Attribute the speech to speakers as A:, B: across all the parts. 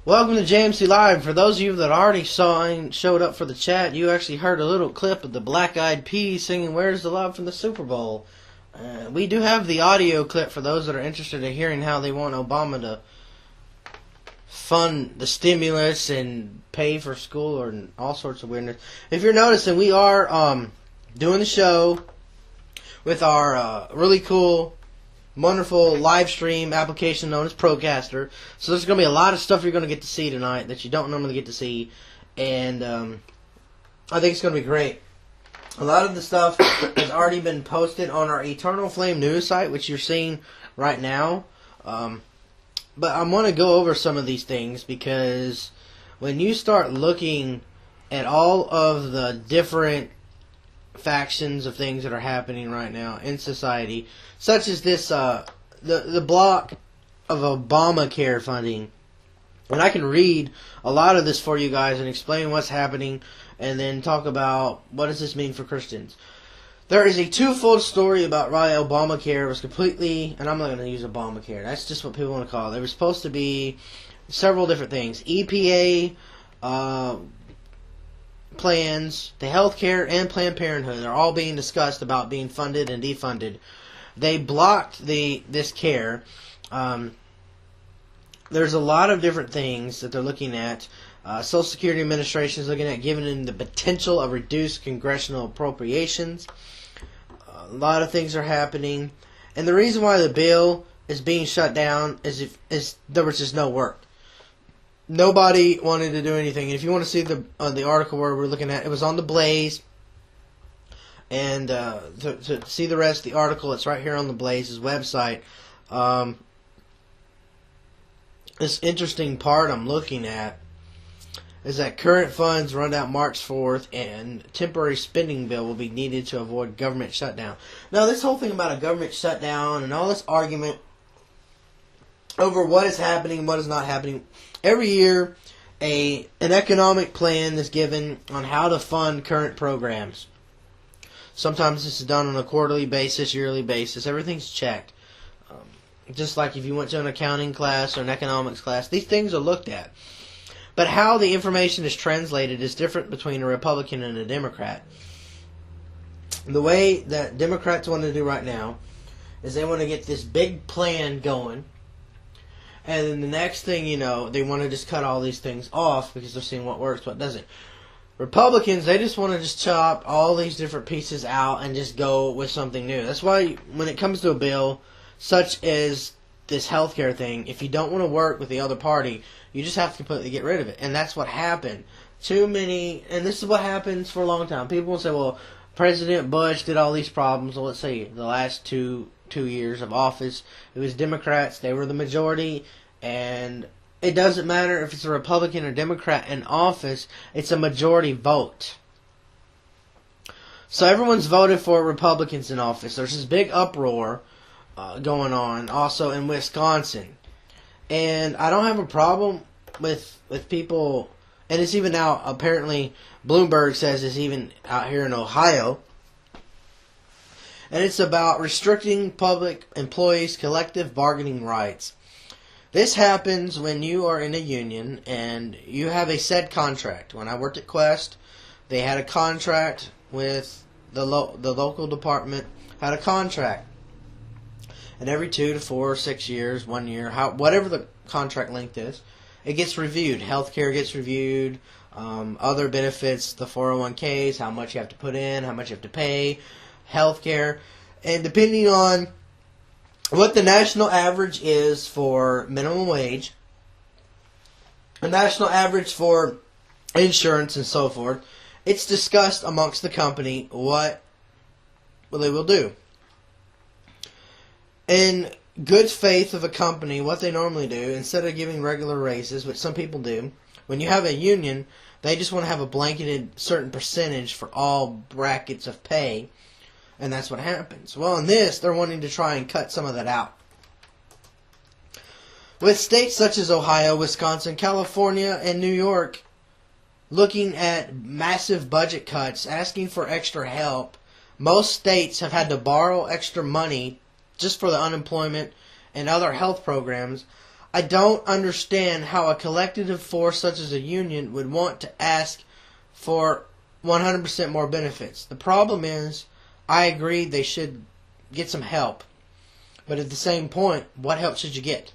A: Welcome to JMC Live. For those of you that already showed up for the chat, you actually heard a little clip of the Black Eyed Peas singing "Where's the Love" from the Super Bowl. We do have the audio clip for those that are interested in hearing how they want Obama to fund the stimulus and pay for school or all sorts of weirdness. If you're noticing, we are doing the show with our really cool, wonderful live stream application known as Procaster. So there's going to be a lot of stuff you're going to get to see tonight that you don't normally get to see. And I think it's going to be great. A lot of the stuff has already been posted on our Eternal Flame news site, which you're seeing right now. But I want to go over some of these things because when you start looking at all of the different factions of things that are happening right now in society, such as this, the block of Obamacare funding. And I can read a lot of this for you guys and explain what's happening and then talk about what does this mean for Christians. There is a twofold story about why Obamacare was completely, and I'm not going to use Obamacare, that's just what people want to call it. There was supposed to be several different things. EPA, plans, the healthcare, and Planned Parenthood are all being discussed about being funded and defunded. They blocked this care. There's a lot of different things that they're looking at. Social Security Administration is looking at giving them the potential of reduced congressional appropriations. A lot of things are happening. And the reason why the bill is being shut down is there was just no work. Nobody wanted to do anything. And if you want to see the article where we're looking at, it was on the Blaze. And to see the rest of the article, it's right here on the Blaze's website. This interesting part I'm looking at is that current funds run out March 4th and temporary spending bill will be needed to avoid government shutdown. Now, this whole thing about a government shutdown and all this argument over what is happening and what is not happening, every year an economic plan is given on how to fund current programs. Sometimes this is done on a quarterly basis, yearly basis. Everything's checked. Just like if you went to an accounting class or an economics class, these things are looked at. But how the information is translated is different between a Republican and a Democrat. The way that Democrats want to do right now is they want to get this big plan going. And then the next thing you know, they want to just cut all these things off because they're seeing what works, what doesn't. Republicans, they just want to just chop all these different pieces out and just go with something new. That's why when it comes to a bill such as this healthcare thing, if you don't want to work with the other party, you just have to completely get rid of it. And that's what happened. Too many, and this is what happens for a long time. People will say, well, President Bush did all these problems. Well, let's say the last two years of office, it was Democrats. They were the majority. And it doesn't matter if it's a Republican or Democrat in office. It's a majority vote. So everyone's voted for Republicans in office. There's this big uproar going on also in Wisconsin. And I don't have a problem with people, and it's even now, apparently, Bloomberg says it's even out here in Ohio. And it's about restricting public employees' collective bargaining rights. This happens when you are in a union and you have a said contract. When I worked at Quest, they had a contract with the local department, had a contract. And every 2 to 4 or 6 years, 1 year, whatever the contract length is, it gets reviewed. Healthcare gets reviewed, other benefits, the 401ks, how much you have to put in, how much you have to pay, healthcare. And depending on what the national average is for minimum wage, the national average for insurance and so forth, it's discussed amongst the company what they will do. In good faith of a company, what they normally do, instead of giving regular raises, which some people do, when you have a union, they just want to have a blanketed certain percentage for all brackets of pay, and that's what happens. Well, in this, they're wanting to try and cut some of that out. With states such as Ohio, Wisconsin, California, and New York looking at massive budget cuts, asking for extra help, most states have had to borrow extra money just for the unemployment and other health programs. I don't understand how a collective force such as a union would want to ask for 100% more benefits. The problem is, I agree they should get some help. But at the same point, what help should you get?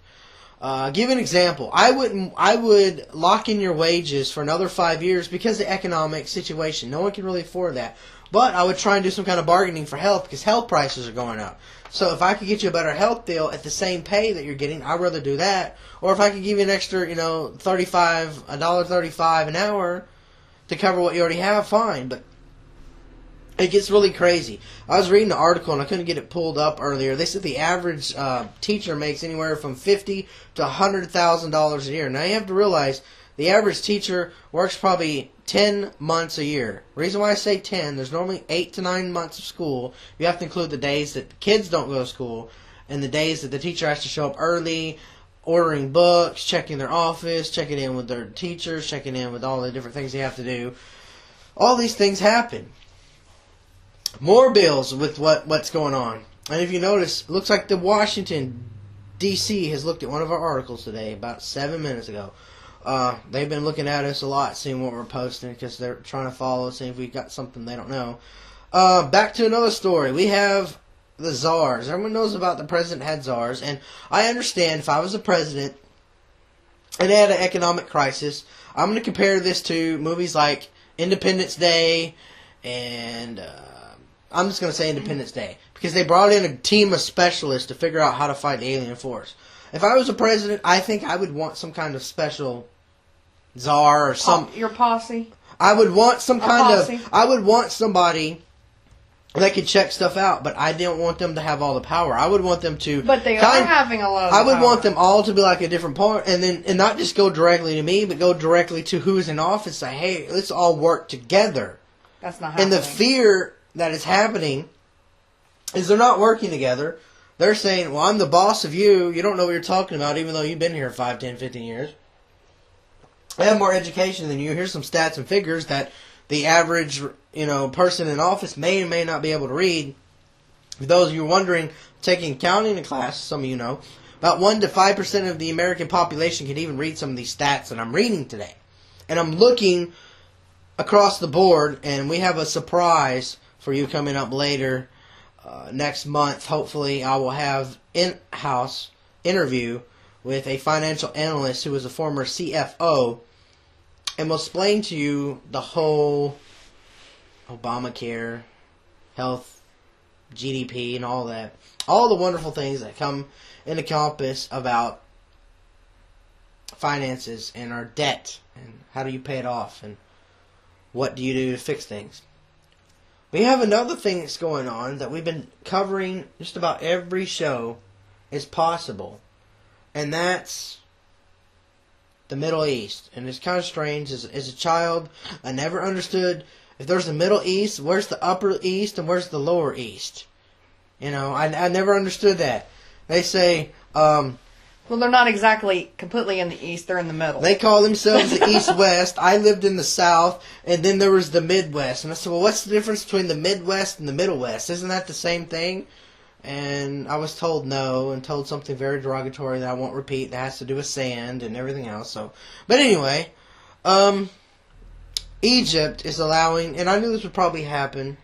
A: Give an example. I would lock in your wages for another 5 years because of the economic situation. No one can really afford that. But I would try and do some kind of bargaining for health because health prices are going up. So if I could get you a better health deal at the same pay that you're getting, I'd rather do that. Or if I could give you an extra, $1.35 an hour to cover what you already have, fine. But it gets really crazy. I was reading an article and I couldn't get it pulled up earlier. They said the average teacher makes anywhere from $50,000 to $100,000 a year. Now you have to realize the average teacher works probably 10 months a year. Reason why I say 10, there's normally 8 to 9 months of school. You have to include the days that the kids don't go to school and the days that the teacher has to show up early, ordering books, checking their office, checking in with their teachers, checking in with all the different things they have to do. All these things happen. More bills with what's going on. And if you notice, it looks like the Washington, D.C. has looked at one of our articles today about 7 minutes ago. They've been looking at us a lot, seeing what we're posting, because they're trying to follow us, seeing if we got something they don't know. Back to another story. We have the czars. Everyone knows about the president had czars, and I understand if I was a president and they had an economic crisis, I'm going to compare this to movies like Independence Day and I'm just going to say Independence Day, because they brought in a team of specialists to figure out how to fight the alien force. If I was a president, I think I would want some kind of special czar or some...
B: Your posse?
A: I would want some kind of... I would want somebody that could check stuff out, but I didn't want them to have all the power. I would want them to...
B: But they are having a lot of
A: I would
B: power.
A: want them all to be like a different part, and not just go directly to me, but go directly to who's in office. Say, hey, let's all work together.
B: That's not happening.
A: And the fear that is happening is they're not working together. They're saying, well, I'm the boss of you. You don't know what you're talking about, even though you've been here 5, 10, 15 years. I have more education than you. Here's some stats and figures that the average, person in office may or may not be able to read. For those of you wondering, taking accounting class, some of you know, about 1 to 5% of the American population can even read some of these stats that I'm reading today. And I'm looking across the board, and we have a surprise for you coming up later. Next month, hopefully, I will have in-house interview with a financial analyst who is a former CFO, and will explain to you the whole Obamacare, health, GDP, and all that. All the wonderful things that come into compass about finances and our debt, and how do you pay it off, and what do you do to fix things. We have another thing that's going on that we've been covering just about every show as possible. And that's the Middle East. And it's kind of strange. As a child, I never understood if there's the Middle East, where's the Upper East and where's the Lower East? I never understood that. They say...
B: well, they're not exactly completely in the east. They're in the middle.
A: They call themselves the East-West. I lived in the South, and then there was the Midwest. And I said, well, what's the difference between the Midwest and the Middle West? Isn't that the same thing? And I was told no, and told something very derogatory that I won't repeat that has to do with sand and everything else. But anyway, Egypt is allowing, and I knew this would probably happen,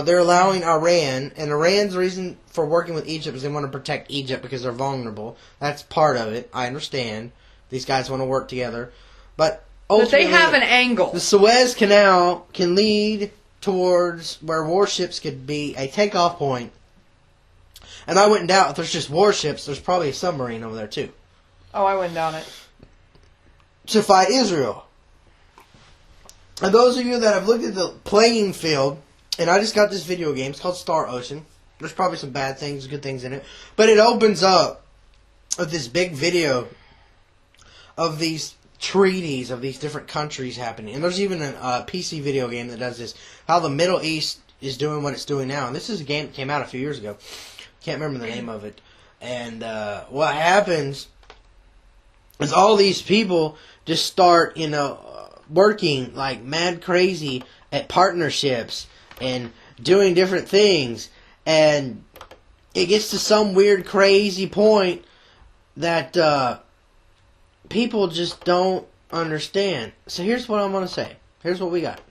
A: they're allowing Iran, and Iran's reason for working with Egypt is they want to protect Egypt because they're vulnerable. That's part of it. I understand. These guys want to work together. But ultimately,
B: they have an angle.
A: The Suez Canal can lead towards where warships could be a takeoff point. And I wouldn't doubt if there's just warships, there's probably a submarine over there too.
B: Oh, I wouldn't doubt it.
A: To fight Israel. And those of you that have looked at the playing field, and I just got this video game. It's called Star Ocean. There's probably some bad things, good things in it. But it opens up with this big video of these treaties of these different countries happening. And there's even a PC video game that does this. How the Middle East is doing what it's doing now. And this is a game that came out a few years ago. Can't remember the name of it. And what happens is all these people just start, working like mad crazy at partnerships and doing different things, and it gets to some weird crazy point that people just don't understand. So here's what I'm going to say. Here's what we got.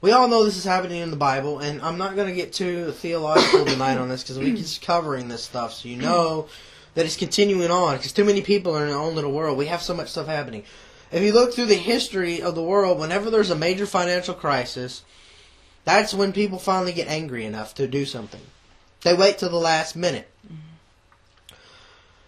A: We all know this is happening in the Bible, and I'm not going to get too theological tonight on this because we're just covering this stuff, so you know that it's continuing on because too many people are in their own little world. We have so much stuff happening. If you look through the history of the world, whenever there's a major financial crisis, that's when people finally get angry enough to do something. They wait till the last minute.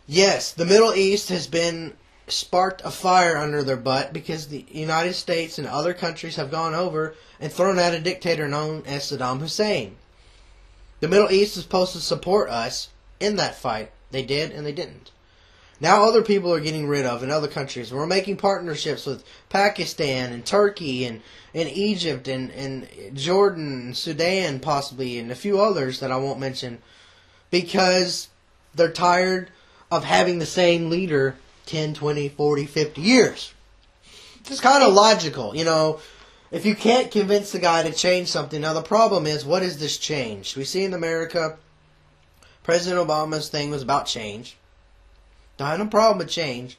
A: Yes, the Middle East has been sparked a fire under their butt because the United States and other countries have gone over and thrown out a dictator known as Saddam Hussein. The Middle East is supposed to support us in that fight. They did and they didn't. Now other people are getting rid of in other countries. We're making partnerships with Pakistan and Turkey and Egypt and Jordan and Sudan possibly and a few others that I won't mention because they're tired of having the same leader 10, 20, 40, 50 years. It's kind of logical, you know. If you can't convince the guy to change something, now the problem is, what is this change? We see in America, President Obama's thing was about change. I have no problem with change.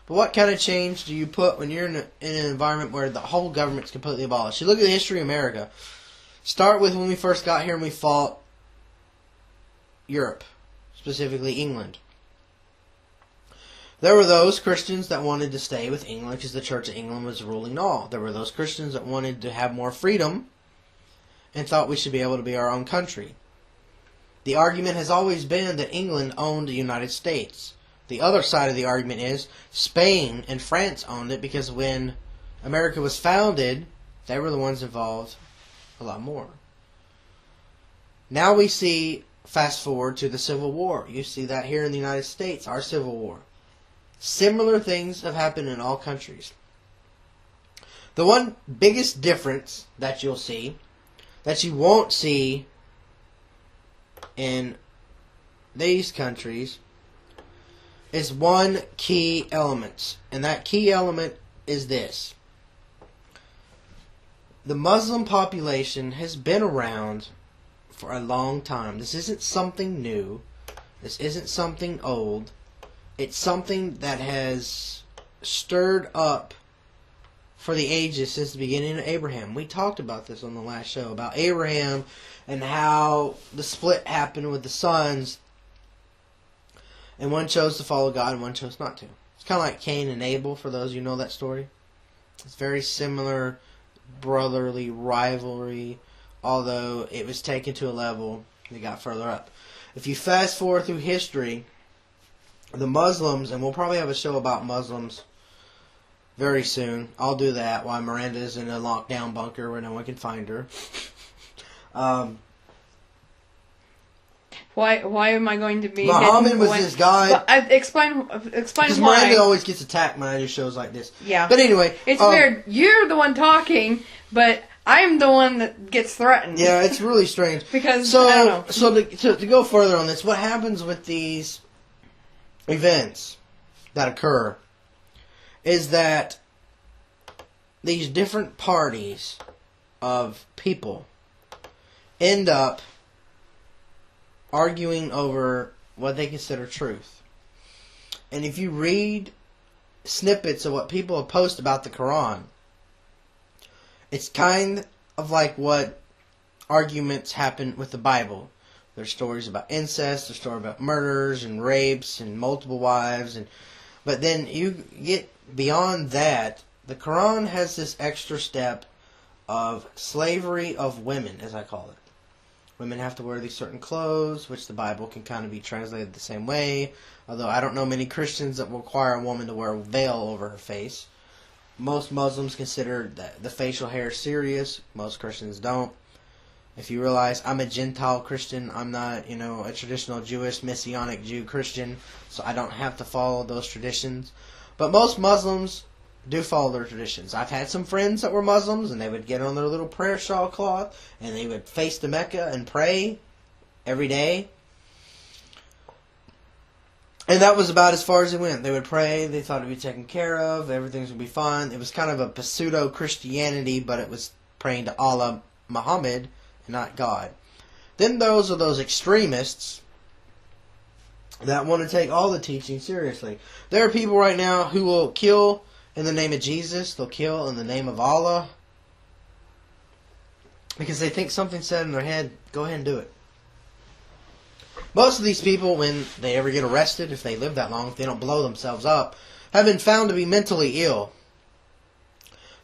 A: But what kind of change do you put when you're in an environment where the whole government's completely abolished? You look at the history of America. Start with when we first got here and we fought Europe, specifically England. There were those Christians that wanted to stay with England because the Church of England was ruling all. There were those Christians that wanted to have more freedom and thought we should be able to be our own country. The argument has always been that England owned the United States. The other side of the argument is Spain and France owned it because when America was founded, they were the ones involved a lot more. Now we see, fast forward to the Civil War. You see that here in the United States, our Civil War. Similar things have happened in all countries. The one biggest difference that you'll see, that you won't see in these countries, is one key element. And that key element is this. The Muslim population has been around for a long time. This isn't something new. This isn't something old. It's something that has stirred up for the ages since the beginning of Abraham. We talked about this on the last show, about Abraham and how the split happened with the sons. And one chose to follow God and one chose not to. It's kind of like Cain and Abel, for those who know that story. It's very similar brotherly rivalry, although it was taken to a level that got further up. If you fast forward through history, the Muslims, and we'll probably have a show about Muslims very soon. I'll do that while Miranda's in a lockdown bunker where no one can find her.
B: Why am I going to be?
A: Muhammad was this guy.
B: Explain
A: Because
B: why.
A: Miranda always gets attacked when I do shows like this.
B: Yeah.
A: But anyway,
B: it's weird. You're the one talking, but I'm the one that gets threatened.
A: Yeah, it's really strange.
B: Because I don't know.
A: So to go further on this, what happens with these events that occur is that these different parties of people end up arguing over what they consider truth. And if you read snippets of what people have posted about the Quran, it's kind of like what arguments happen with the Bible. There's stories about incest, there's stories about murders and rapes and multiple wives, but then you get beyond that. The Quran has this extra step of slavery of women, as I call it. Women have to wear these certain clothes, which the Bible can kind of be translated the same way. Although I don't know many Christians that will require a woman to wear a veil over her face. Most Muslims consider that the facial hair serious. Most Christians don't. If you realize I'm a Gentile Christian, I'm not, a traditional Jewish, Messianic Jew Christian, so I don't have to follow those traditions. But most Muslims do follow their traditions. I've had some friends that were Muslims, and they would get on their little prayer shawl cloth, and they would face to Mecca and pray every day. And that was about as far as it went. They would pray, they thought it would be taken care of, everything would be fine. It was kind of a pseudo-Christianity, but it was praying to Allah, Muhammad, and not God. Then those are those extremists that want to take all the teaching seriously. There are people right now who will kill in the name of Jesus. They'll kill in the name of Allah. Because they think something said in their head, go ahead and do it. Most of these people, when they ever get arrested, if they live that long, if they don't blow themselves up, have been found to be mentally ill.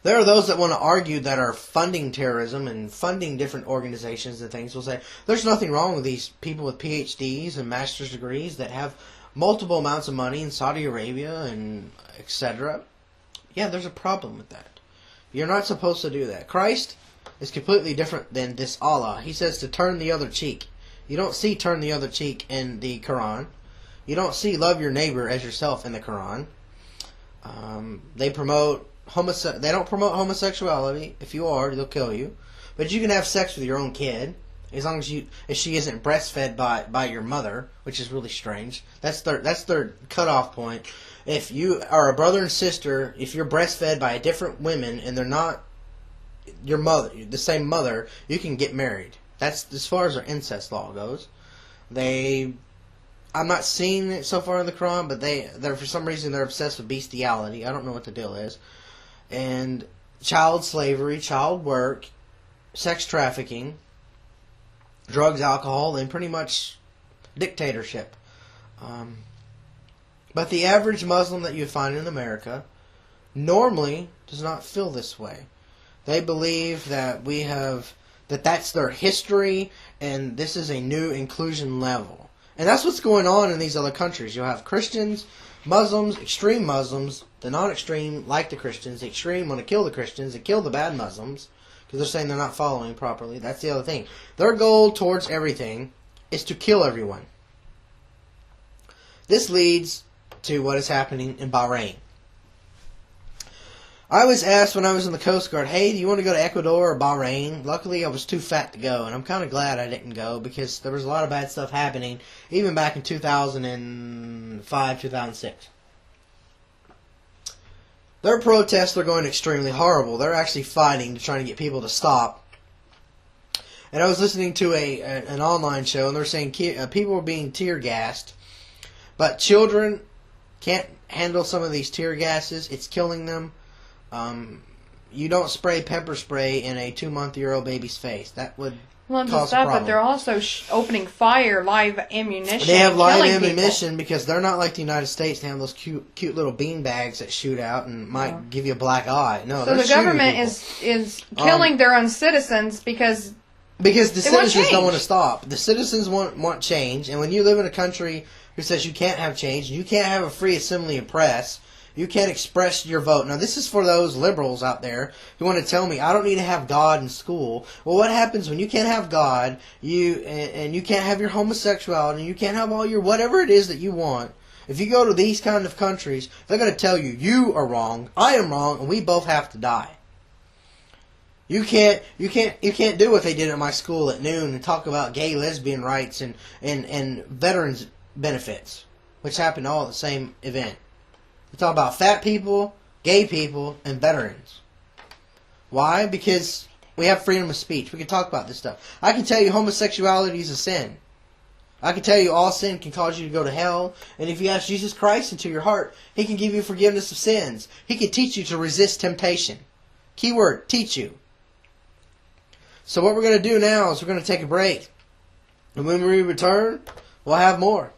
A: There are those that want to argue that are funding terrorism and funding different organizations and things will say, there's nothing wrong with these people with PhDs and master's degrees that have multiple amounts of money in Saudi Arabia and etc. Yeah, there's a problem with that. You're not supposed to do that. Christ is completely different than this Allah. He says to turn the other cheek. You don't see turn the other cheek in the Quran. You don't see love your neighbor as yourself in the Quran. They don't promote homosexuality. If you are, they'll kill you. But you can have sex with your own kid as long as if she isn't breastfed by your mother, which is really strange. That's their cutoff point. If you are a brother and sister, if you're breastfed by different women and they're not your mother, the same mother, you can get married. That's as far as their incest law goes. I'm not seeing it so far in the Quran, but they're for some reason they're obsessed with bestiality. I don't know what the deal is. And child slavery, child work, sex trafficking, drugs, alcohol, and pretty much dictatorship. But the average Muslim that you find in America normally does not feel this way. They believe that that's their history, and this is a new inclusion level. And that's what's going on in these other countries. You'll have Christians, Muslims, extreme Muslims, the non-extreme like the Christians, the extreme want to kill the Christians and kill the bad Muslims because they're saying they're not following properly. That's the other thing. Their goal towards everything is to kill everyone. This leads to what is happening in Bahrain. I was asked when I was in the Coast Guard, hey, do you want to go to Ecuador or Bahrain? Luckily, I was too fat to go, and I'm kind of glad I didn't go because there was a lot of bad stuff happening, even back in 2005, 2006. Their protests are going extremely horrible. They're actually fighting to try to get people to stop. And I was listening to an online show, and they're saying people were being tear gassed, but children can't handle some of these tear gases. It's killing them. You don't spray pepper spray in a 2-month-old baby's face. That would cause a problem.
B: But they're also opening fire, live ammunition.
A: They have live ammunition because they're not like the United States. They have those cute little bean bags that shoot out and might give you a black eye. No,
B: so the government is killing their own citizens because
A: the citizens don't want to stop. The citizens want change, and when you live in a country who says you can't have change, you can't have a free assembly and press, you can't express your vote. Now, this is for those liberals out there who want to tell me, I don't need to have God in school. Well, what happens when you can't have God, and you can't have your homosexuality, and you can't have all your whatever it is that you want? If you go to these kind of countries, they're going to tell you, you are wrong, I am wrong, and we both have to die. You can't do what they did at my school at noon and talk about gay, lesbian rights and veterans benefits, which happened all at the same event. It's all about fat people, gay people, and veterans. Why? Because we have freedom of speech. We can talk about this stuff. I can tell you homosexuality is a sin. I can tell you all sin can cause you to go to hell. And if you ask Jesus Christ into your heart, He can give you forgiveness of sins. He can teach you to resist temptation. Keyword, teach you. So what we're going to do now is we're going to take a break. And when we return, we'll have more.